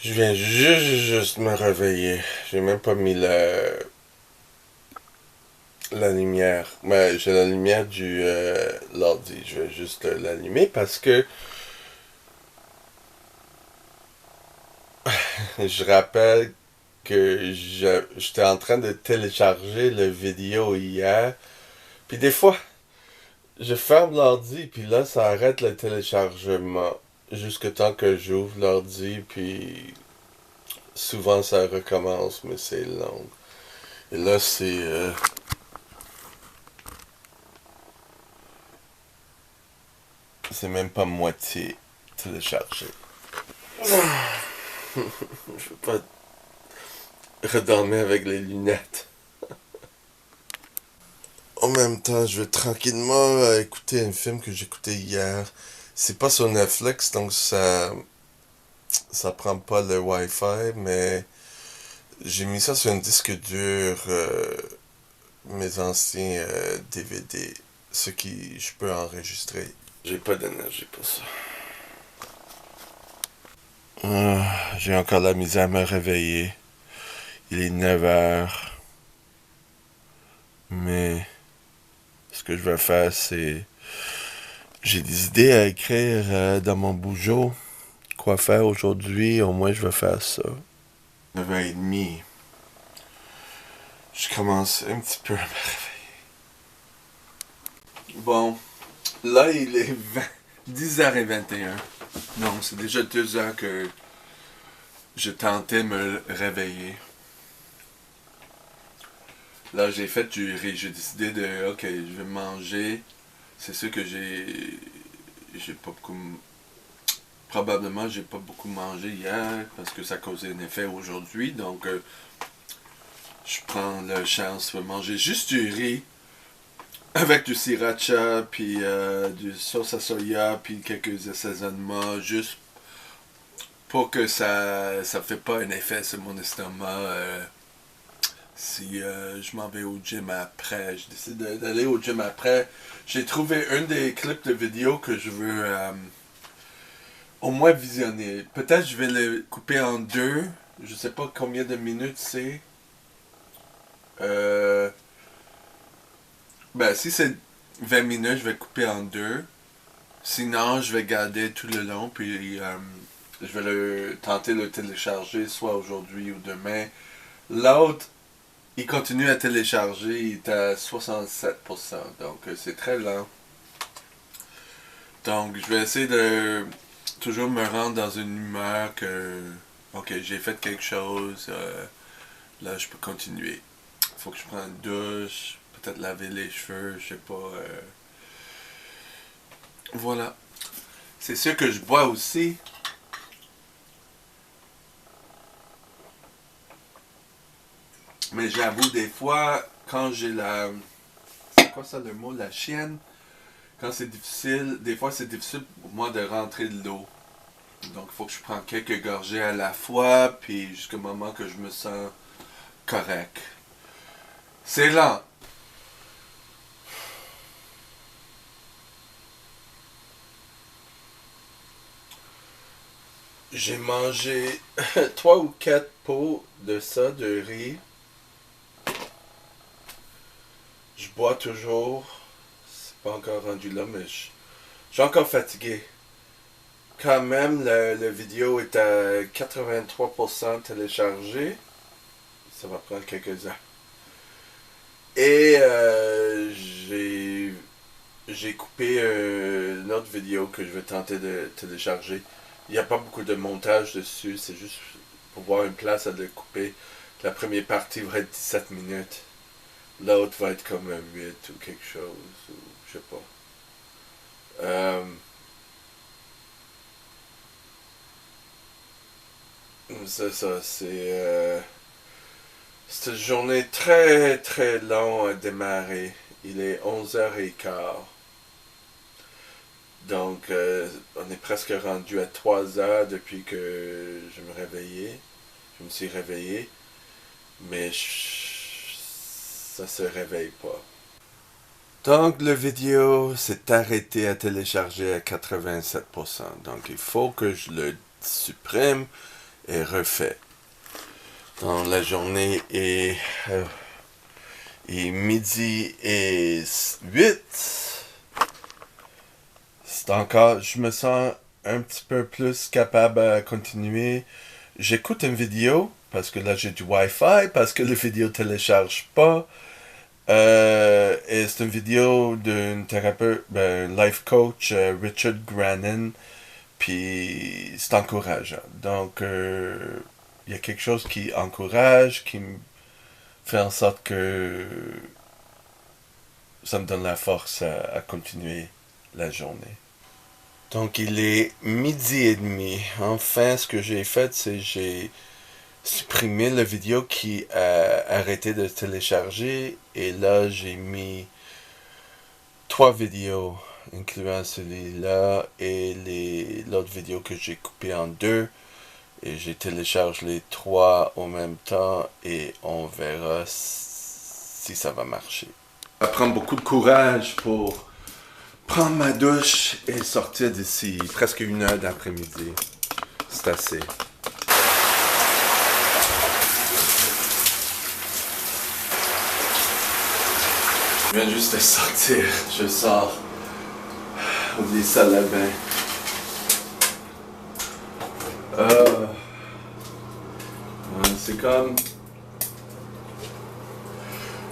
Je viens juste me réveiller. J'ai même pas mis la lumière. Mais j'ai la lumière du l'ordi. Je vais juste l'allumer parce que je rappelle que j'étais en train de télécharger la vidéo hier. Puis des fois, je ferme l'ordi, puis là, ça arrête le téléchargement. Jusque temps que j'ouvre l'ordi, puis souvent ça recommence, mais c'est long. Et là, c'est même pas moitié téléchargé. Je veux pas redormir avec les lunettes. En même temps, je vais tranquillement écouter un film que j'écoutais hier. C'est pas sur Netflix, donc ça prend pas le Wi-Fi, mais j'ai mis ça sur un disque dur, mes anciens DVD, ce qui je peux enregistrer. J'ai pas d'énergie pour ça. J'ai encore la misère à me réveiller. Il est 9 heures. Mais ce que je vais faire, c'est... J'ai des idées à écrire dans mon bougeot. Quoi faire aujourd'hui, au moins je vais faire ça. 9h30. Je commence un petit peu à me réveiller. Bon, là il est 10h21. Non, c'est déjà 2 heures que je tentais de me réveiller. Là, j'ai fait du riz. J'ai décidé de, ok, je vais manger. C'est sûr que j'ai pas beaucoup, probablement, j'ai pas beaucoup mangé hier parce que ça causait un effet aujourd'hui. Donc, je prends la chance de manger juste du riz avec du sriracha, puis du sauce à soya, puis quelques assaisonnements, juste pour que ça fait pas un effet sur mon estomac. Si je m'en vais au gym après, je décide d'aller au gym après. J'ai trouvé un des clips de vidéo que je veux au moins visionner. Peut-être je vais le couper en deux. Je sais pas combien de minutes c'est. Euh, si c'est 20 minutes, je vais couper en deux. Sinon, je vais garder tout le long, puis je vais tenter de le télécharger soit aujourd'hui ou demain. L'autre, il continue à télécharger, il est à 67%, donc c'est très lent. Donc je vais essayer de toujours me rendre dans une humeur que, ok, j'ai fait quelque chose, là je peux continuer. Faut que je prenne une douche, peut-être laver les cheveux, je sais pas. Voilà. C'est sûr que je bois aussi. Mais j'avoue, des fois, quand j'ai la... C'est quoi ça le mot? La chienne. Quand c'est difficile, des fois c'est difficile pour moi de rentrer de l'eau. Donc il faut que je prenne quelques gorgées à la fois, puis jusqu'au moment que je me sens correct. C'est lent. J'ai mangé 3 ou 4 pots de ça, de riz. Je bois toujours. C'est pas encore rendu là, mais je suis encore fatigué. Quand même, la vidéo est à 83% téléchargée. Ça va prendre quelques heures. Et j'ai coupé une autre vidéo que je vais tenter de télécharger. Il n'y a pas beaucoup de montage dessus, c'est juste pour voir une place à le couper. La première partie va être 17 minutes. L'autre va être comme 8 ou quelque chose, ou je sais pas. C'est ça, c'est une journée très très longue à démarrer. Il est 11h15. Donc, on est presque rendu à 3 heures depuis que je me réveillais. Je me suis réveillé, mais ça se réveille pas. Donc, la vidéo s'est arrêtée à télécharger à 87%. Donc, il faut que je le supprime et refait. Dans la journée et midi et 8. C'est encore, je me sens un petit peu plus capable à continuer. J'écoute une vidéo, parce que là j'ai du Wi-Fi, parce que la vidéo ne télécharge pas. Et c'est une vidéo d'un thérapeute, life coach, Richard Grannon. Puis c'est encourageant. Donc, il y a quelque chose qui encourage, qui me fait en sorte que ça me donne la force à continuer la journée. Donc, il est midi et demi. Enfin, ce que j'ai fait, c'est j'ai supprimé la vidéo qui a arrêté de télécharger. Et là, j'ai mis 3 vidéos, incluant celui-là et l'autre vidéo que j'ai coupé en 2. Et j'ai téléchargé les 3 en même temps et on verra si ça va marcher. Ça prend beaucoup de courage pour prendre ma douche et sortir d'ici presque 1 heure d'après-midi. C'est assez. Je viens juste de sortir. Je sors. Oublie ça là bain. C'est comme...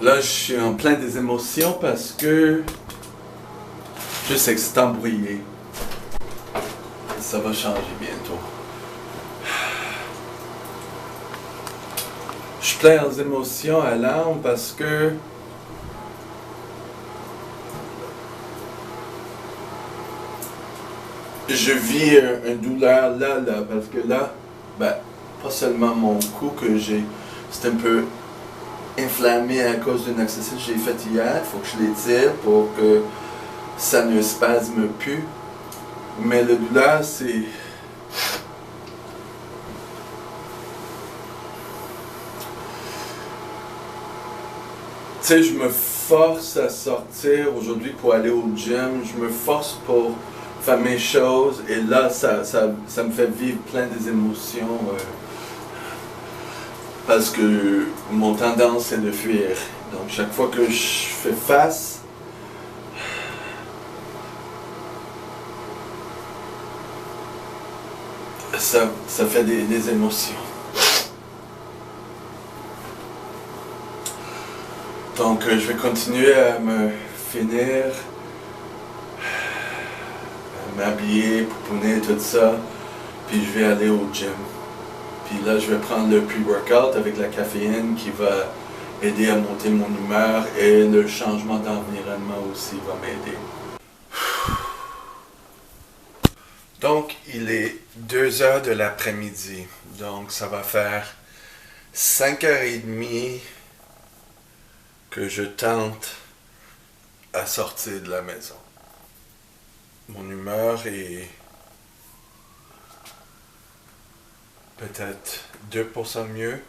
Là, je suis en plein des émotions parce que je sais que c'est embrouillé. Ça va changer bientôt. Je suis plein des émotions à l'âme parce que je vis une douleur là, parce que là, pas seulement mon cou que j'ai, c'est un peu inflammé à cause d'un exercice que j'ai fait hier, il faut que je l'étire pour que ça ne spasme plus. Mais la douleur, c'est... Tu sais, je me force à sortir aujourd'hui pour aller au gym, je me force pour faire mes choses, et là, ça me fait vivre plein des émotions, parce que mon tendance c'est de fuir. Donc chaque fois que je fais face, ça fait des émotions. Donc je vais continuer à me finir, à m'habiller, pouponner, tout ça, puis je vais aller au gym. Puis là, je vais prendre le pre-workout avec la caféine qui va aider à monter mon humeur, et le changement d'environnement aussi va m'aider. Donc, il est 2 heures de l'après-midi. Donc, ça va faire 5h30 que je tente à sortir de la maison. Mon humeur est peut-être 2% mieux.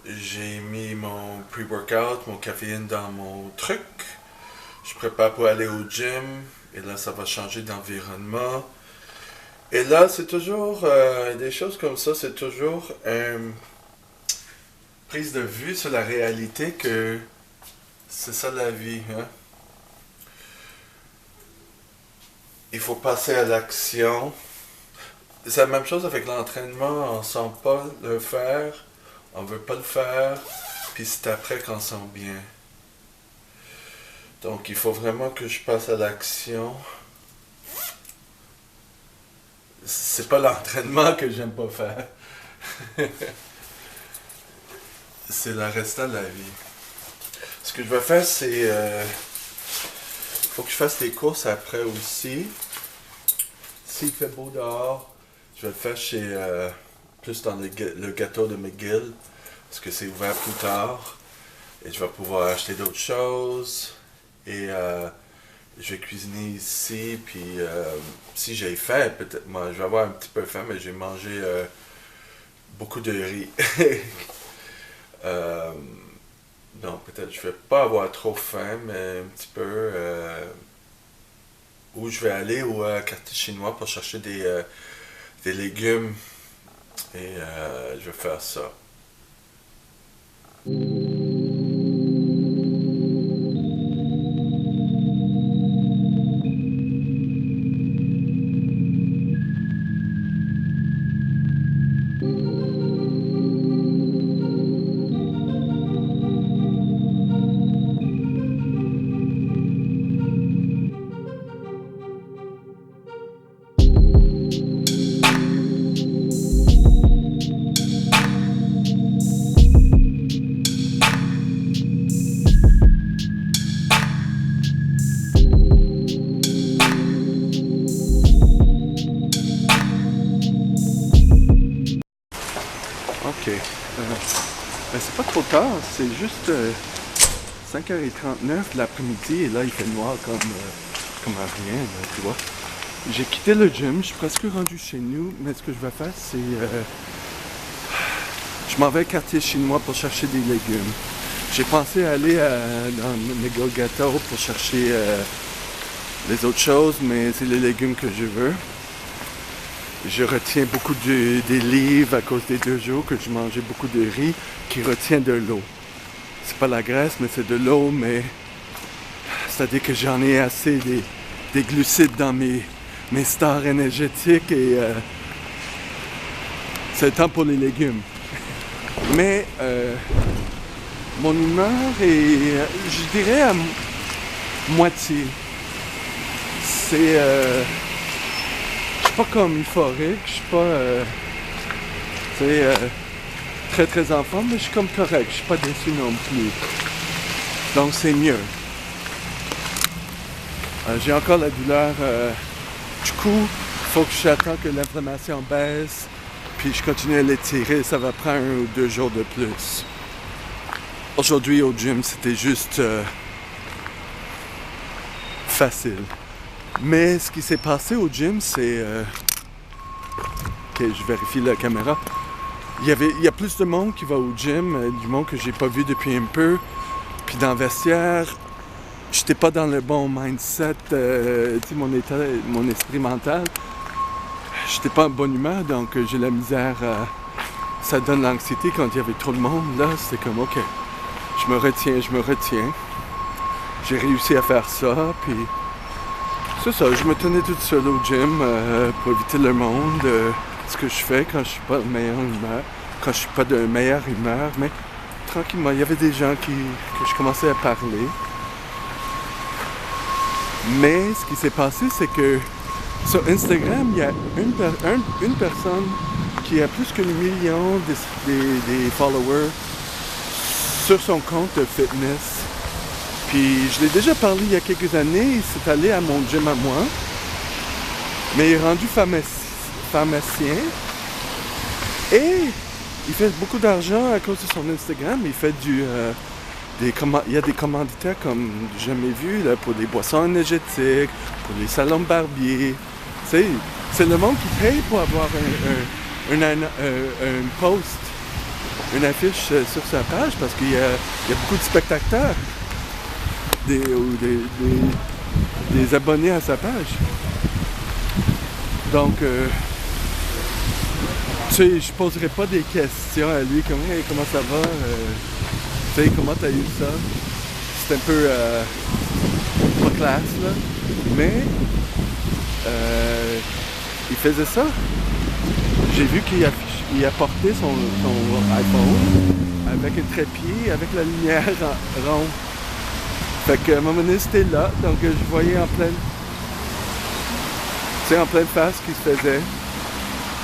J'ai mis mon pre-workout, mon caféine dans mon truc. Je prépare pour aller au gym. Et là, ça va changer d'environnement. Et là, c'est toujours des choses comme ça. C'est toujours une prise de vue sur la réalité que c'est ça la vie. Hein? Il faut passer à l'action. C'est la même chose avec l'entraînement. On ne sent pas le faire. On veut pas le faire, puis c'est après qu'on sent bien. Donc il faut vraiment que je passe à l'action. C'est pas l'entraînement que j'aime pas faire. C'est le restant de la vie. Ce que je vais faire, c'est... faut que je fasse les courses après aussi. S'il fait beau dehors, je vais le faire chez... plus dans le gâteau de McGill, parce que c'est ouvert plus tard, et je vais pouvoir acheter d'autres choses, et je vais cuisiner ici, puis si j'ai faim, peut-être, moi je vais avoir un petit peu faim, mais j'ai mangé beaucoup de riz. Donc peut-être je vais pas avoir trop faim, mais un petit peu, où je vais aller au quartier chinois pour chercher des légumes Et je vais faire ça. Ok. Ben c'est pas trop tard, c'est juste 5h39 de l'après-midi et là il fait noir comme à rien, là, tu vois. J'ai quitté le gym, je suis presque rendu chez nous, mais ce que je vais faire c'est... je m'en vais au quartier chinois pour chercher des légumes. J'ai pensé aller dans Megogata pour chercher les autres choses, mais c'est les légumes que je veux. Je retiens beaucoup des livres à cause des 2 jours que je mangeais beaucoup de riz qui retient de l'eau. C'est pas la graisse, mais c'est de l'eau, mais c'est-à-dire que j'en ai assez des glucides dans mes stars énergétiques et c'est le temps pour les légumes. Mais mon humeur est, je dirais, à moitié. C'est... je suis pas comme euphorique, je suis pas très très en forme, mais je suis comme correct, je suis pas déçu non plus. Donc c'est mieux. J'ai encore la douleur du cou, il faut que j'attende que l'inflammation baisse, puis je continue à l'étirer, ça va prendre 1 ou 2 jours de plus. Aujourd'hui au gym, c'était juste facile. Mais ce qui s'est passé au gym, c'est... Ok, je vérifie la caméra. Il y a plus de monde qui va au gym, du monde que j'ai pas vu depuis un peu. Puis dans le vestiaire, j'étais pas dans le bon mindset, mon esprit mental. J'étais pas en bonne humeur, donc j'ai la misère. Ça donne l'anxiété quand il y avait trop de monde. Là, c'était comme, ok, je me retiens. J'ai réussi à faire ça, puis... C'est ça, je me tenais toute seule au gym pour éviter le monde, ce que je fais quand je suis pas de meilleure humeur, quand je suis pas de meilleure humeur, mais tranquillement, il y avait des gens que je commençais à parler. Mais ce qui s'est passé, c'est que sur Instagram, il y a une personne qui a plus que 1 million des followers sur son compte de fitness. Puis je l'ai déjà parlé il y a quelques années, il s'est allé à mon gym à moi, mais il est rendu pharmacien et il fait beaucoup d'argent à cause de son Instagram. Il fait il y a des commanditaires comme j'ai jamais vu là, pour des boissons énergétiques, pour les salons de barbier. Tu sais, c'est le monde qui paye pour avoir un post, une affiche sur sa page parce qu'il y a beaucoup de spectateurs. Des abonnés à sa page. Donc, tu sais, je poserai pas des questions à lui comme hey, comment ça va, tu sais, comment t'as eu ça. C'est un peu pas classe là, mais il faisait ça. J'ai vu qu'il a porté son iPhone avec un trépied, avec la lumière ronde. Fait qu'à un moment donné, c'était là, donc je voyais en pleine face ce qui se faisait.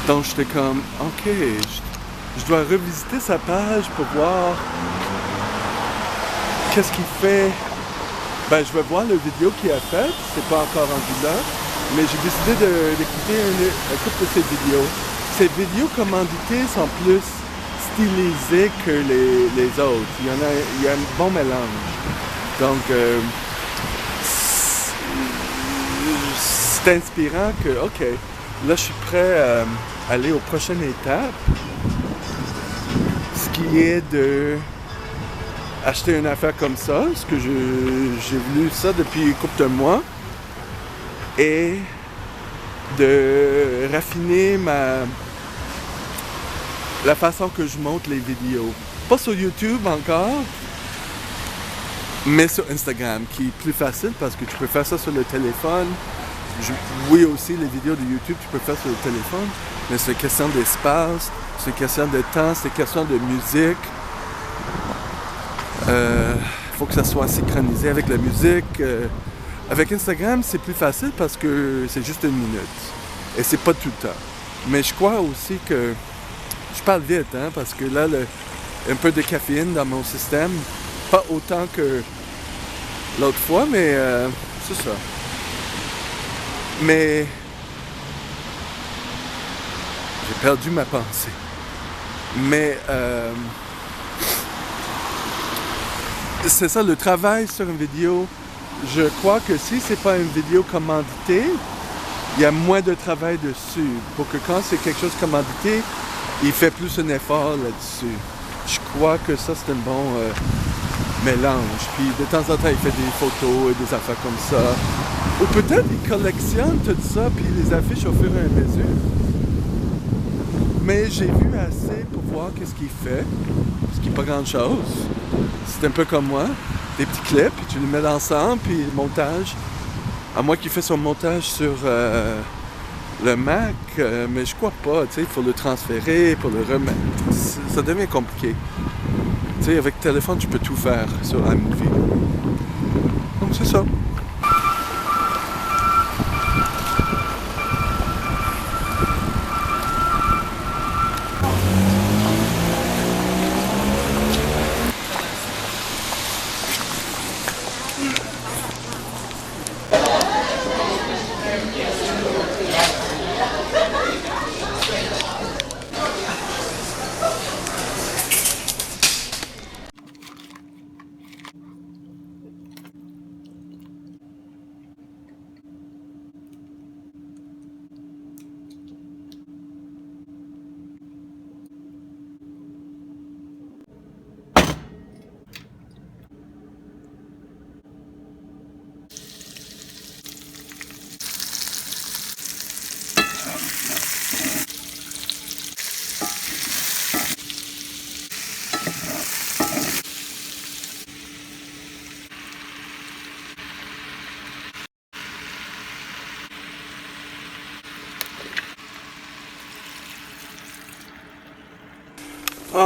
Donc j'étais comme, ok, je dois revisiter sa page pour voir qu'est-ce qu'il fait. Ben, je vais voir la vidéo qu'il a faite, c'est pas encore rendu là, mais j'ai décidé d'écouter un couple de ses vidéos. Ses vidéos commanditées sont plus stylisées que les autres. Il y a un bon mélange. Donc, c'est inspirant que, ok, là je suis prêt à aller aux prochaines étapes, ce qui est de acheter une affaire comme ça, parce que j'ai voulu ça depuis une couple de mois, et de raffiner la façon que je monte les vidéos. Pas sur YouTube encore, mais sur Instagram, qui est plus facile parce que tu peux faire ça sur le téléphone. Oui, aussi, les vidéos de YouTube, tu peux faire sur le téléphone, mais c'est une question d'espace, c'est une question de temps, c'est une question de musique. Faut que ça soit synchronisé avec la musique. Avec Instagram, c'est plus facile parce que c'est juste 1 minute. Et c'est pas tout le temps. Mais je crois aussi que... Je parle vite, hein, parce que là, un peu de caféine dans mon système. Pas autant que l'autre fois, mais c'est ça. Mais... J'ai perdu ma pensée. Mais... c'est ça, le travail sur une vidéo. Je crois que si c'est pas une vidéo commanditée, il y a moins de travail dessus. Pour que quand c'est quelque chose commandité, il fait plus un effort là-dessus. Je crois que ça, c'est un bon mélange. Puis de temps en temps, il fait des photos et des affaires comme ça. Ou peut-être il collectionne tout ça, puis il les affiche au fur et à mesure. Mais j'ai vu assez pour voir qu'est-ce qu'il fait, ce qui n'est pas grand-chose. C'est un peu comme moi, des petits clips, puis tu les mets ensemble, puis le montage. À moins qu'il fait son montage sur le Mac, mais je crois pas, tu sais, il faut le transférer, pour le remettre. Ça devient compliqué. Tu sais, avec le téléphone, tu peux tout faire sur iMovie. Donc c'est ça.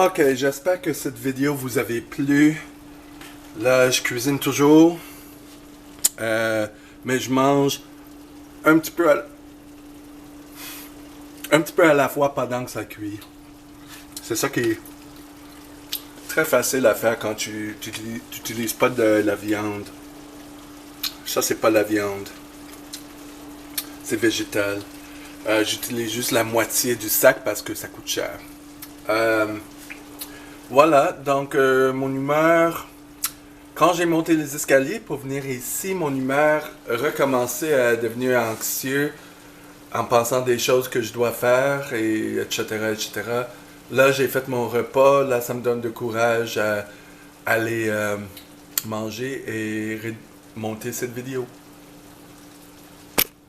Ok, j'espère que cette vidéo vous avait plu. Là, je cuisine toujours. Mais je mange un petit peu à la fois pendant que ça cuit. C'est ça qui est très facile à faire quand tu n'utilises pas de la viande. Ça, c'est pas la viande. C'est végétal. J'utilise juste la moitié du sac parce que ça coûte cher. Voilà, donc mon humeur, quand j'ai monté les escaliers pour venir ici, mon humeur recommençait à devenir anxieux en pensant des choses que je dois faire, et etc., etc. Là, j'ai fait mon repas, là, ça me donne de courage à aller manger et monter cette vidéo.